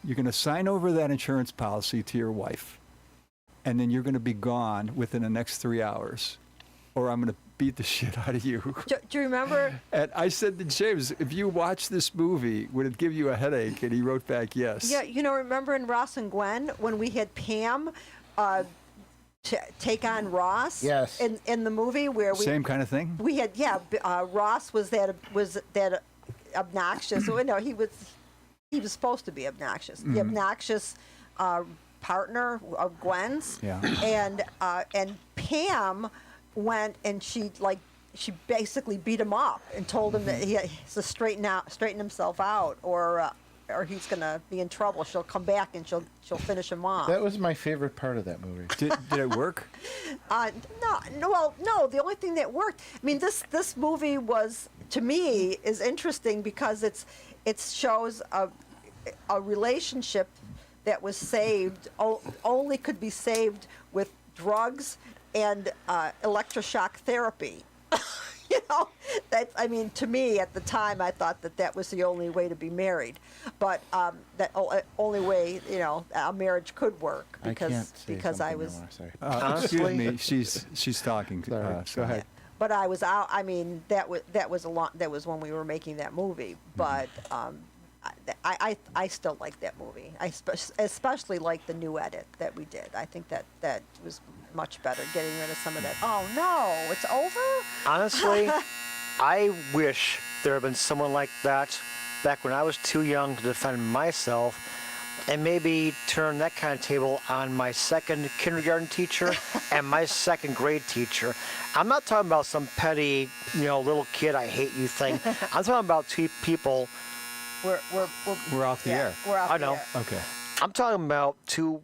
You're going to sign over that insurance policy to your wife. And then you're going to be gone within the next 3 hours. Or I'm going to beat the shit out of you. Do you remember? And I said to James, if you watch this movie, would it give you a headache? And he wrote back, yes. Yeah, remember in Ross and Gwen when we had Pam take on Ross? Yes. In the movie where we Same kind of thing? we had Ross was that obnoxious. Well, no, he was supposed to be obnoxious. The obnoxious partner of Gwen's. Yeah. And Pam went and she basically beat him up and told him that he has to straighten himself out, or he's gonna be in trouble. She'll come back and she'll finish him off. That was my favorite part of that movie. Did it work? No. The only thing that worked. I mean, this movie was, to me, is interesting because it shows a relationship that was saved, only could be saved with drugs and electroshock therapy. To me at the time, I thought that was the only way to be married, but that only way a marriage could work because I was. Excuse me, she's talking. Go ahead. But I was out. I mean, that was when we were making that movie. But I still like that movie. I especially like the new edit that we did. I think that was much better, getting rid of some of that. Oh no, it's over? Honestly, I wish there had been someone like that back when I was too young to defend myself, and maybe turn that kind of table on my second kindergarten teacher and my second grade teacher. I'm not talking about some petty, little kid, I hate you thing. I'm talking about two people. We're We're off the air. We're off I the know. air. Okay. I'm talking about two